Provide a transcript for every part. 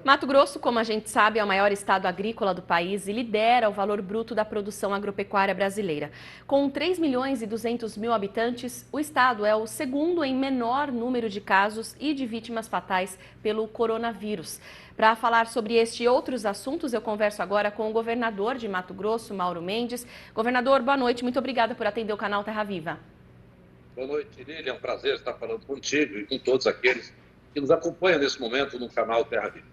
Mato Grosso, como a gente sabe, é o maior estado agrícola do país e lidera o valor bruto da produção agropecuária brasileira. Com 3 milhões e 200 mil habitantes, o estado é o segundo em menor número de casos e de vítimas fatais pelo coronavírus. Para falar sobre este e outros assuntos, eu converso agora com o governador de Mato Grosso, Mauro Mendes. Governador, boa noite. Muito obrigada por atender o canal Terra Viva. Boa noite, Lília. É um prazer estar falando contigo e com todos aqueles que nos acompanham nesse momento no canal Terra Viva.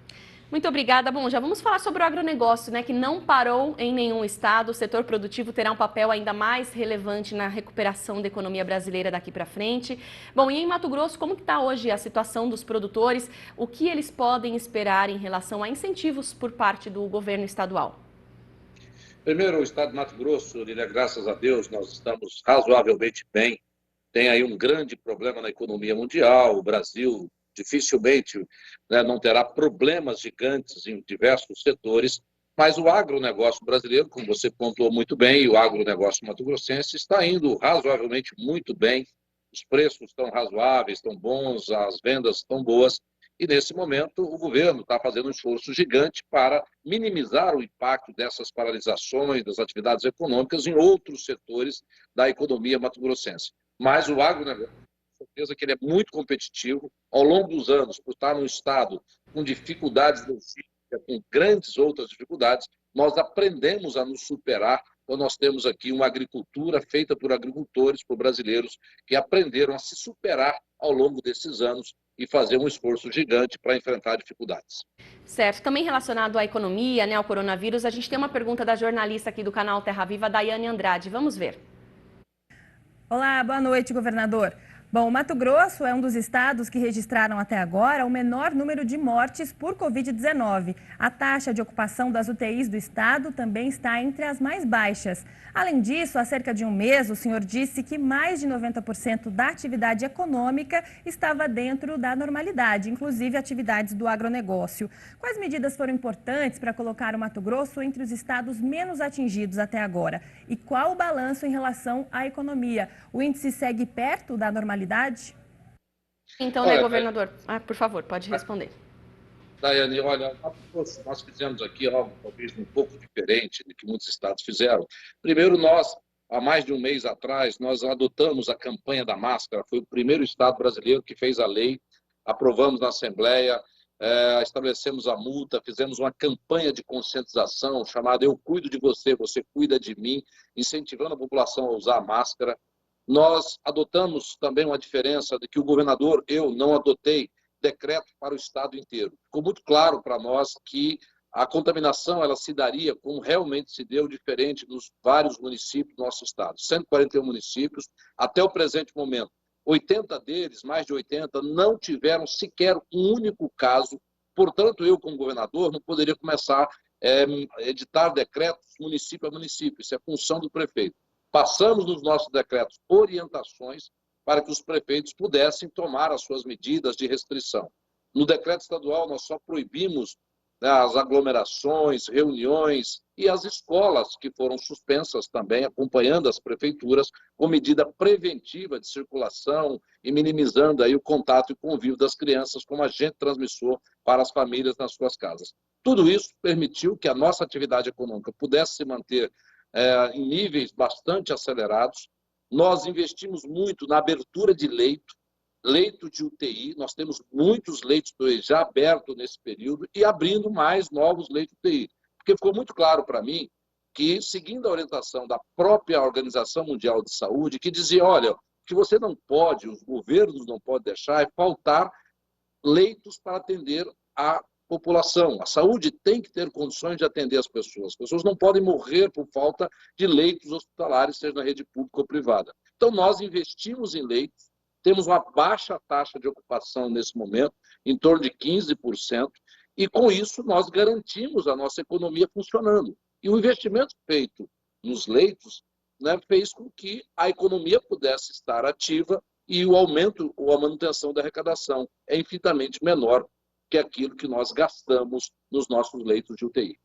Muito obrigada. Bom, já vamos falar sobre o agronegócio, né, que não parou em nenhum estado. O setor produtivo terá um papel ainda mais relevante na recuperação da economia brasileira daqui para frente. Bom, e em Mato Grosso, como que está hoje a situação dos produtores? O que eles podem esperar em relação a incentivos por parte do governo estadual? Primeiro, o estado de Mato Grosso, Lília, graças a Deus, nós estamos razoavelmente bem. Tem aí um grande problema na economia mundial. O Brasil dificilmente, não terá problemas gigantes em diversos setores, mas o agronegócio brasileiro, como você pontuou muito bem, e o agronegócio mato-grossense está indo razoavelmente muito bem. Os preços estão razoáveis, estão bons, as vendas estão boas, e nesse momento o governo está fazendo um esforço gigante para minimizar o impacto dessas paralisações das atividades econômicas em outros setores da economia mato-grossense. Mas o agronegócio, com certeza que ele é muito competitivo. Ao longo dos anos, por estar num estado com dificuldades logísticas, com grandes outras dificuldades, nós aprendemos a nos superar. Então, nós temos aqui uma agricultura feita por agricultores, por brasileiros, que aprenderam a se superar ao longo desses anos e fazer um esforço gigante para enfrentar dificuldades. Certo. Também relacionado à economia, né, ao coronavírus, a gente tem uma pergunta da jornalista aqui do canal Terra Viva, Daiane Andrade. Vamos ver. Olá, boa noite, governador. Bom, o Mato Grosso é um dos estados que registraram até agora o menor número de mortes por Covid-19. A taxa de ocupação das UTIs do estado também está entre as mais baixas. Além disso, há cerca de um mês, o senhor disse que mais de 90% da atividade econômica estava dentro da normalidade, inclusive atividades do agronegócio. Quais medidas foram importantes para colocar o Mato Grosso entre os estados menos atingidos até agora? E qual o balanço em relação à economia? O índice segue perto da normalidade? Então, né, governador? Por favor, pode responder. Daiane, olha, nós fizemos aqui algo talvez um pouco diferente do que muitos estados fizeram. Primeiro, nós, há mais de um mês atrás, nós adotamos a campanha da máscara. Foi o primeiro estado brasileiro que fez a lei, aprovamos na Assembleia, estabelecemos a multa, fizemos uma campanha de conscientização chamada Eu Cuido de Você, Você Cuida de Mim, incentivando a população a usar a máscara. Nós adotamos também uma diferença de que o governador, eu não adotei decreto para o estado inteiro. Ficou muito claro para nós que a contaminação ela se daria como realmente se deu, diferente dos vários municípios do nosso estado. 141 municípios, até o presente momento. 80 deles, mais de 80, não tiveram sequer um único caso. Portanto, eu, como governador, não poderia começar a editar decretos município a município. Isso é função do prefeito. Passamos nos nossos decretos orientações para que os prefeitos pudessem tomar as suas medidas de restrição. No decreto estadual, nós só proibimos as aglomerações, reuniões e as escolas que foram suspensas também, acompanhando as prefeituras com medida preventiva de circulação e minimizando aí o contato e convívio das crianças como agente transmissor para as famílias nas suas casas. Tudo isso permitiu que a nossa atividade econômica pudesse se manter em níveis bastante acelerados. Nós investimos muito na abertura de leito de UTI, nós temos muitos leitos de UTI já abertos nesse período e abrindo mais novos leitos de UTI. Porque ficou muito claro para mim que, seguindo a orientação da própria Organização Mundial de Saúde, que dizia, olha, o que você não pode, os governos não podem deixar é faltar leitos para atender a população. A saúde tem que ter condições de atender as pessoas. As pessoas não podem morrer por falta de leitos hospitalares, seja na rede pública ou privada. Então, nós investimos em leitos, temos uma baixa taxa de ocupação nesse momento, em torno de 15%, e com isso nós garantimos a nossa economia funcionando. E o investimento feito nos leitos fez com que a economia pudesse estar ativa e o aumento ou a manutenção da arrecadação é infinitamente menor que aquilo que nós gastamos nos nossos leitos de UTI.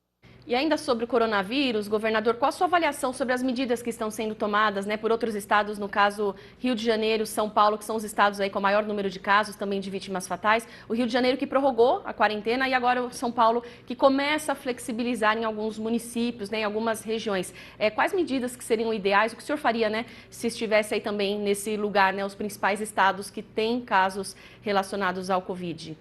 E ainda sobre o coronavírus, governador, qual a sua avaliação sobre as medidas que estão sendo tomadas, né, por outros estados, no caso Rio de Janeiro, São Paulo, que são os estados aí com maior número de casos, também de vítimas fatais. O Rio de Janeiro que prorrogou a quarentena e agora o São Paulo que começa a flexibilizar em alguns municípios, né, em algumas regiões. Quais medidas que seriam ideais? O que o senhor faria, né, se estivesse aí também nesse lugar, né, os principais estados que têm casos relacionados ao Covid?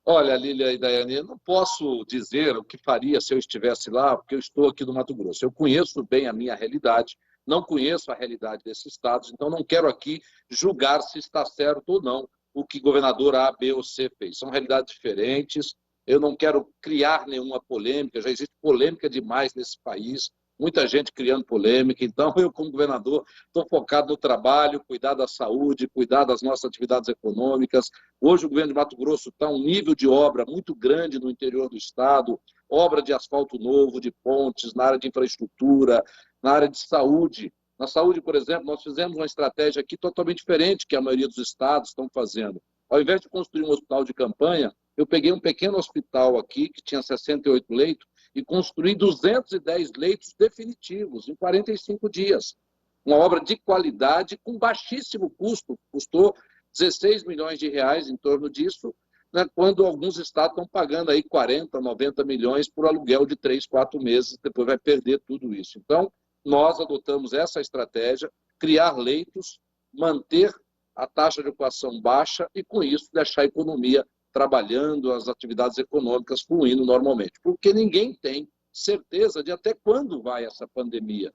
Olha, Lília e Daiane, eu não posso dizer o que faria se eu estivesse lá, porque eu estou aqui no Mato Grosso. Eu conheço bem a minha realidade, não conheço a realidade desses estados, então não quero aqui julgar se está certo ou não o que governador A, B ou C fez. São realidades diferentes, eu não quero criar nenhuma polêmica, já existe polêmica demais nesse país, muita gente criando polêmica, então eu, como governador, estou focado no trabalho, cuidar da saúde, cuidar das nossas atividades econômicas. Hoje o governo de Mato Grosso está um nível de obra muito grande no interior do estado, obra de asfalto novo, de pontes, na área de infraestrutura, na área de saúde. Na saúde, por exemplo, nós fizemos uma estratégia aqui totalmente diferente que a maioria dos estados estão fazendo. Ao invés de construir um hospital de campanha, eu peguei um pequeno hospital aqui, que tinha 68 leitos, e construí 210 leitos definitivos em 45 dias. Uma obra de qualidade com baixíssimo custo, custou 16 milhões de reais em torno disso, né, quando alguns estados estão pagando aí 40, 90 milhões por aluguel de 3, 4 meses, depois vai perder tudo isso. Então, nós adotamos essa estratégia, criar leitos, manter a taxa de ocupação baixa e, com isso, deixar a economia trabalhando, as atividades econômicas fluindo normalmente, porque ninguém tem certeza de até quando vai essa pandemia.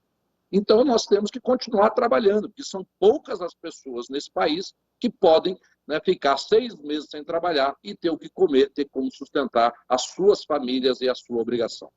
Então, nós temos que continuar trabalhando, porque são poucas as pessoas nesse país que podem, né, ficar 6 meses sem trabalhar e ter o que comer, ter como sustentar as suas famílias e a sua obrigação.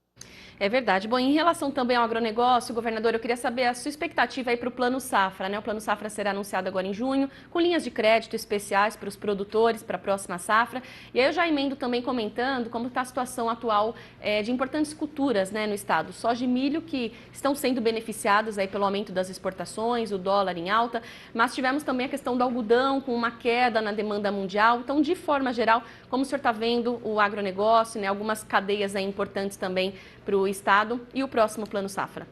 É verdade. Bom, em relação também ao agronegócio, governador, eu queria saber a sua expectativa aí para o Plano Safra, né? O Plano Safra será anunciado agora em junho, com linhas de crédito especiais para os produtores para a próxima safra. E aí eu já emendo também comentando como está a situação atual de importantes culturas, né, no estado. Soja e milho que estão sendo beneficiadas aí pelo aumento das exportações, o dólar em alta, mas tivemos também a questão do algodão com uma queda na demanda mundial. Então, de forma geral, como o senhor está vendo o agronegócio, né, algumas cadeias aí importantes também para o Estado e o próximo Plano Safra?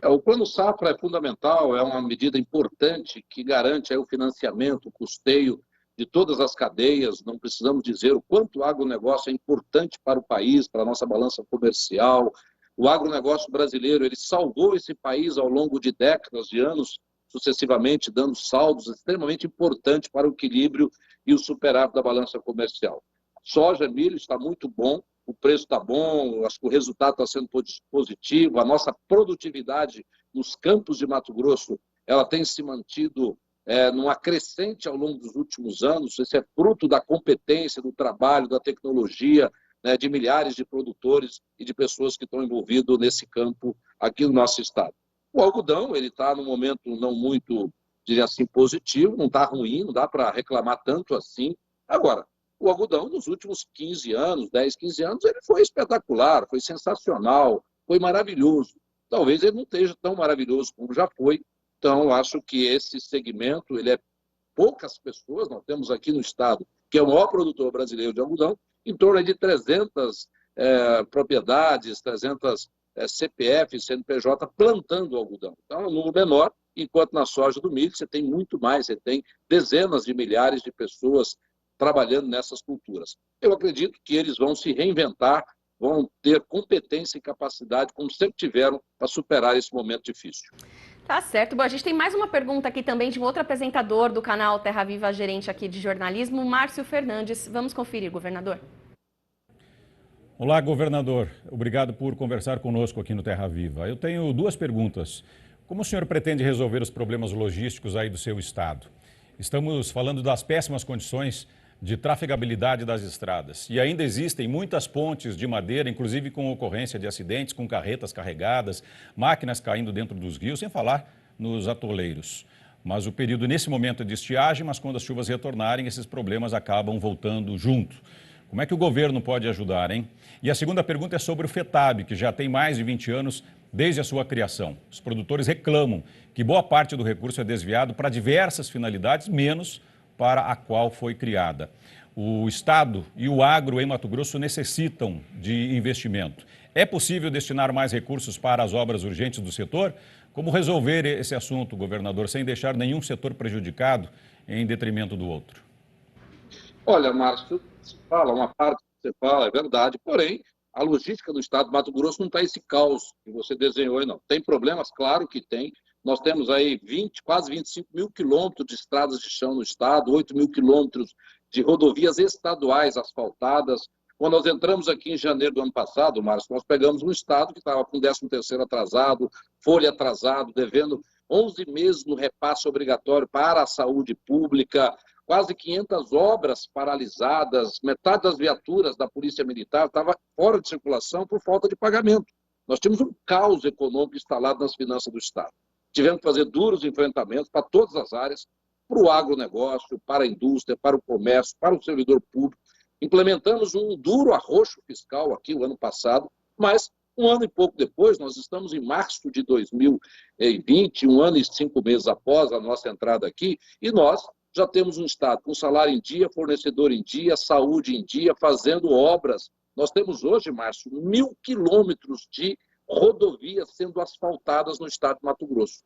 O Plano Safra é fundamental, é uma medida importante que garante aí o financiamento, o custeio de todas as cadeias. Não precisamos dizer o quanto o agronegócio é importante para o país, para a nossa balança comercial. O agronegócio brasileiro, ele salvou esse país ao longo de décadas, de anos, sucessivamente, dando saldos extremamente importantes para o equilíbrio e o superávit da balança comercial. Soja e milho está muito bom, o preço está bom, acho que o resultado está sendo positivo, a nossa produtividade nos campos de Mato Grosso ela tem se mantido numa crescente ao longo dos últimos anos. Isso é fruto da competência, do trabalho, da tecnologia, né, de milhares de produtores e de pessoas que estão envolvidos nesse campo aqui no nosso estado. O algodão ele está num momento não muito, diria assim, positivo, não está ruim, não dá para reclamar tanto assim. Agora, o algodão, nos últimos 15 anos, 10, 15 anos, ele foi espetacular, foi sensacional, foi maravilhoso. Talvez ele não esteja tão maravilhoso como já foi. Então, eu acho que esse segmento, ele é poucas pessoas. Nós temos aqui no estado, que é o maior produtor brasileiro de algodão, em torno de 300 propriedades, 300 CPF, CNPJ plantando algodão. Então, é um número menor, enquanto na soja do milho você tem muito mais, você tem dezenas de milhares de pessoas trabalhando nessas culturas. Eu acredito que eles vão se reinventar, vão ter competência e capacidade, como sempre tiveram, para superar esse momento difícil. Tá certo. Bom, a gente tem mais uma pergunta aqui também de um outro apresentador do canal Terra Viva, gerente aqui de jornalismo, Márcio Fernandes. Vamos conferir, governador. Olá, governador. Obrigado por conversar conosco aqui no Terra Viva. Eu tenho 2 perguntas. Como o senhor pretende resolver os problemas logísticos aí do seu estado? Estamos falando das péssimas condições de trafegabilidade das estradas. E ainda existem muitas pontes de madeira, inclusive com ocorrência de acidentes, com carretas carregadas, máquinas caindo dentro dos rios, sem falar nos atoleiros. Mas o período nesse momento é de estiagem, mas quando as chuvas retornarem, esses problemas acabam voltando junto. Como é que o governo pode ajudar, hein? E a segunda pergunta é sobre o FETAB, que já tem mais de 20 anos desde a sua criação. Os produtores reclamam que boa parte do recurso é desviado para diversas finalidades, menos para a qual foi criada. O Estado e o agro em Mato Grosso necessitam de investimento. É possível destinar mais recursos para as obras urgentes do setor? Como resolver esse assunto, governador, sem deixar nenhum setor prejudicado em detrimento do outro? Olha, Márcio, se fala, uma parte que você fala é verdade, porém, a logística do estado do Mato Grosso não está esse caos que você desenhou aí, não. Tem problemas? Claro que tem. Nós temos aí quase 25 mil quilômetros de estradas de chão no estado, 8 mil quilômetros de rodovias estaduais asfaltadas. Quando nós entramos aqui em janeiro do ano passado, Márcio, nós pegamos um estado que estava com 13º atrasado, folha atrasado, devendo 11 meses no repasse obrigatório para a saúde pública, quase 500 obras paralisadas, metade das viaturas da Polícia Militar estava fora de circulação por falta de pagamento. Nós tínhamos um caos econômico instalado nas finanças do Estado. Tivemos que fazer duros enfrentamentos para todas as áreas, para o agronegócio, para a indústria, para o comércio, para o servidor público. Implementamos um duro arroxo fiscal aqui o ano passado, mas um ano e pouco depois, nós estamos em março de 2020, um ano e 5 meses após a nossa entrada aqui, e nós já temos um Estado com salário em dia, fornecedor em dia, saúde em dia, fazendo obras. Nós temos hoje, Márcio, 1.000 quilômetros de rodovias sendo asfaltadas no estado de Mato Grosso.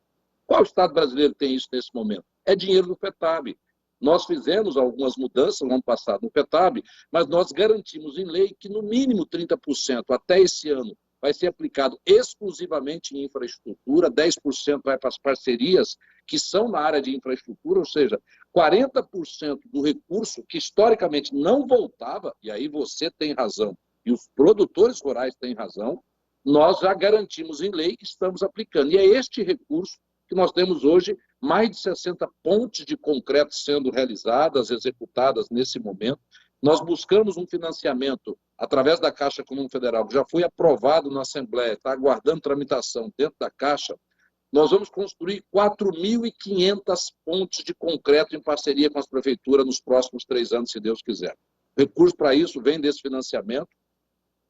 Qual estado brasileiro tem isso nesse momento? É dinheiro do FETAB. Nós fizemos algumas mudanças no ano passado no FETAB, mas nós garantimos em lei que no mínimo 30% até esse ano vai ser aplicado exclusivamente em infraestrutura, 10% vai para as parcerias que são na área de infraestrutura, ou seja, 40% do recurso que historicamente não voltava, e aí você tem razão, e os produtores rurais têm razão, nós já garantimos em lei que estamos aplicando. E é este recurso que nós temos hoje, mais de 60 pontes de concreto sendo realizadas, executadas nesse momento. Nós buscamos um financiamento através da Caixa Econômica Federal, que já foi aprovado na Assembleia, está aguardando tramitação dentro da Caixa. Nós vamos construir 4.500 pontes de concreto em parceria com as prefeituras nos próximos 3 anos, se Deus quiser. O recurso para isso vem desse financiamento.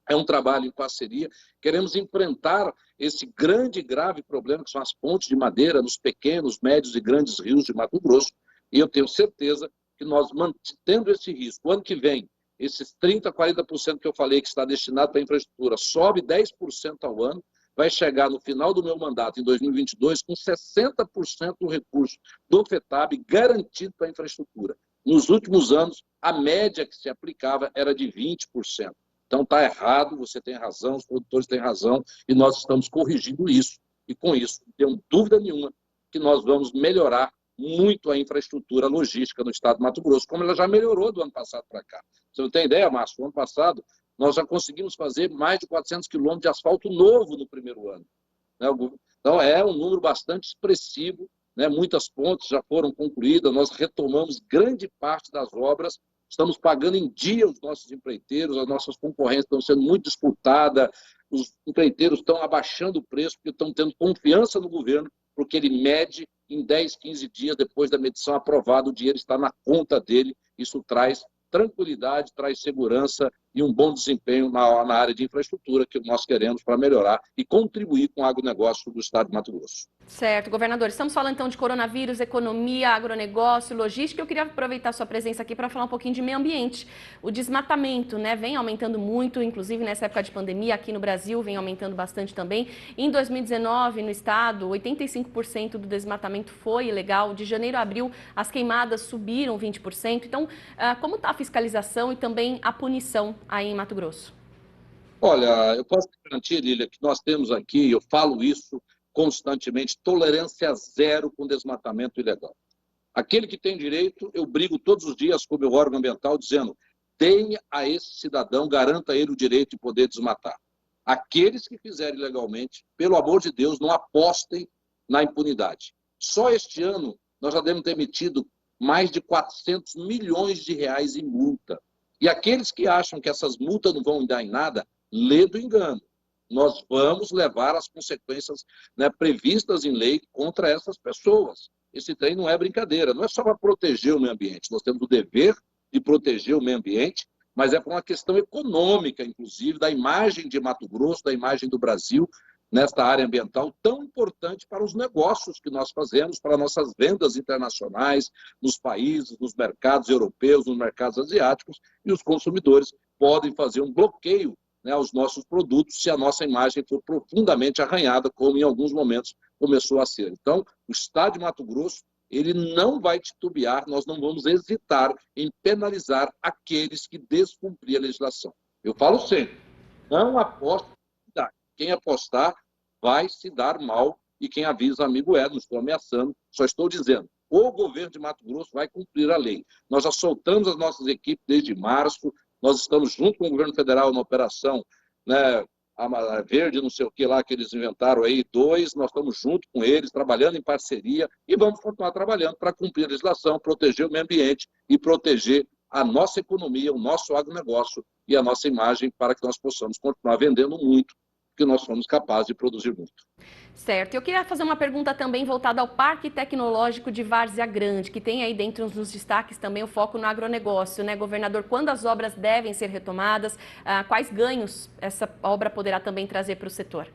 É um trabalho em parceria. Queremos enfrentar esse grande e grave problema que são as pontes de madeira nos pequenos, médios e grandes rios de Mato Grosso. E eu tenho certeza que nós, mantendo esse risco, o ano que vem, esses 30%, 40% que eu falei que está destinado para a infraestrutura, sobe 10% ao ano, vai chegar no final do meu mandato, em 2022, com 60% do recurso do FETAB garantido para a infraestrutura. Nos últimos anos, a média que se aplicava era de 20%. Então está errado, você tem razão, os produtores têm razão, e nós estamos corrigindo isso. E com isso, não tenho dúvida nenhuma que nós vamos melhorar muito a infraestrutura logística no estado de Mato Grosso, como ela já melhorou do ano passado para cá. Você não tem ideia, Márcio? No ano passado, nós já conseguimos fazer mais de 400 quilômetros de asfalto novo no primeiro ano. Então, é um número bastante expressivo, né? Muitas pontes já foram concluídas, nós retomamos grande parte das obras, estamos pagando em dia os nossos empreiteiros, as nossas concorrências estão sendo muito disputadas, os empreiteiros estão abaixando o preço porque estão tendo confiança no governo, porque ele mede em 10, 15 dias depois da medição aprovada, o dinheiro está na conta dele, isso traz tranquilidade, traz segurança e um bom desempenho na área de infraestrutura que nós queremos para melhorar e contribuir com o agronegócio do estado de Mato Grosso. Certo, governador. Estamos falando então de coronavírus, economia, agronegócio, logística. Eu queria aproveitar a sua presença aqui para falar um pouquinho de meio ambiente. O desmatamento, né, vem aumentando muito, inclusive nessa época de pandemia aqui no Brasil, vem aumentando bastante também. Em 2019, no estado, 85% do desmatamento foi ilegal. De janeiro a abril, as queimadas subiram 20%. Então, como está a fiscalização e também a punição aí em Mato Grosso? Olha, eu posso te garantir, Lília, que nós temos aqui, eu falo isso constantemente, tolerância zero com desmatamento ilegal. Aquele que tem direito, eu brigo todos os dias com o meu órgão ambiental dizendo, tenha a esse cidadão, garanta a ele o direito de poder desmatar. Aqueles que fizerem ilegalmente, pelo amor de Deus, não apostem na impunidade. Só este ano, nós já devemos ter emitido mais de 400 milhões de reais em multa. E aqueles que acham que essas multas não vão dar em nada, lê do engano. Nós vamos levar as consequências, né, previstas em lei contra essas pessoas. Esse trem não é brincadeira, não é só para proteger o meio ambiente. Nós temos o dever de proteger o meio ambiente, mas é por uma questão econômica, inclusive, da imagem de Mato Grosso, da imagem do Brasil, nesta área ambiental tão importante para os negócios que nós fazemos, para nossas vendas internacionais, nos países, nos mercados europeus, nos mercados asiáticos, e os consumidores podem fazer um bloqueio né, aos nossos produtos se a nossa imagem for profundamente arranhada, como em alguns momentos começou a ser. Então, o Estado de Mato Grosso, ele não vai titubear, nós não vamos hesitar em penalizar aqueles que descumprem a legislação. Eu falo sempre, não aposte, quem apostar vai se dar mal, e quem avisa amigo é, não estou ameaçando, só estou dizendo, o governo de Mato Grosso vai cumprir a lei. Nós já soltamos as nossas equipes desde março, nós estamos junto com o governo federal na operação, né, a Verde, não sei o que lá que eles inventaram aí, 2, nós estamos junto com eles, trabalhando em parceria e vamos continuar trabalhando para cumprir a legislação, proteger o meio ambiente e proteger a nossa economia, o nosso agronegócio e a nossa imagem para que nós possamos continuar vendendo muito, porque nós somos capazes de produzir muito. Certo. Eu queria fazer uma pergunta também voltada ao Parque Tecnológico de Várzea Grande, que tem aí dentro dos destaques também o foco no agronegócio, né, governador? Quando as obras devem ser retomadas? Quais ganhos essa obra poderá também trazer para o setor?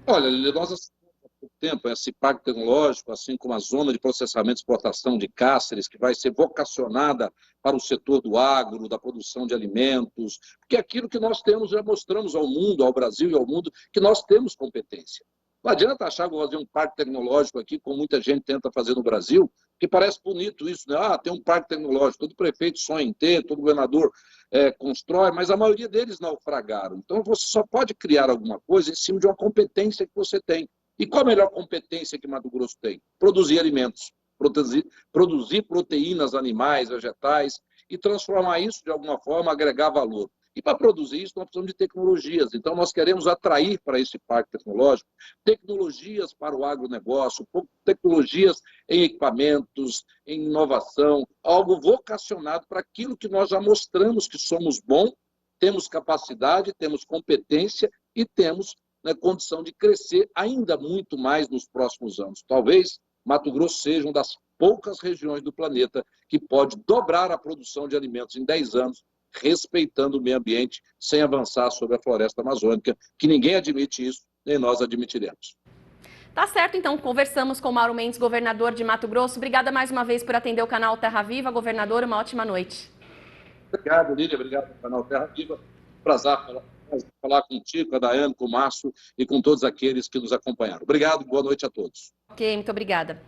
Olha, nós assistimos há pouco tempo esse Parque Tecnológico, assim como a zona de processamento e exportação de Cáceres, que vai ser vocacionada para o setor do agro, da produção de alimentos, porque é aquilo que nós temos, já mostramos ao mundo, ao Brasil e ao mundo, que nós temos competência. Não adianta achar que vou fazer um parque tecnológico aqui, como muita gente tenta fazer no Brasil, que parece bonito isso, né? Tem um parque tecnológico, todo prefeito sonha em ter, todo governador constrói, mas a maioria deles naufragaram. Então, você só pode criar alguma coisa em cima de uma competência que você tem. E qual a melhor competência que Mato Grosso tem? Produzir alimentos, produzir proteínas animais, vegetais, e transformar isso, de alguma forma, agregar valor. E para produzir isso, nós precisamos de tecnologias. Então, nós queremos atrair para esse parque tecnológico tecnologias para o agronegócio, tecnologias em equipamentos, em inovação, algo vocacionado para aquilo que nós já mostramos que somos bons, temos capacidade, temos competência e temos, né, condição de crescer ainda muito mais nos próximos anos. Talvez Mato Grosso seja uma das poucas regiões do planeta que pode dobrar a produção de alimentos em 10 anos, respeitando o meio ambiente, sem avançar sobre a floresta amazônica, que ninguém admite isso, nem nós admitiremos. Tá certo, então conversamos com Mauro Mendes, governador de Mato Grosso. Obrigada mais uma vez por atender o canal Terra Viva. Governador, uma ótima noite. Obrigado, Lídia, obrigado pelo canal Terra Viva. Prazer falar contigo, com a Daiane, com o Márcio e com todos aqueles que nos acompanharam. Obrigado, boa noite a todos. Ok, muito obrigada.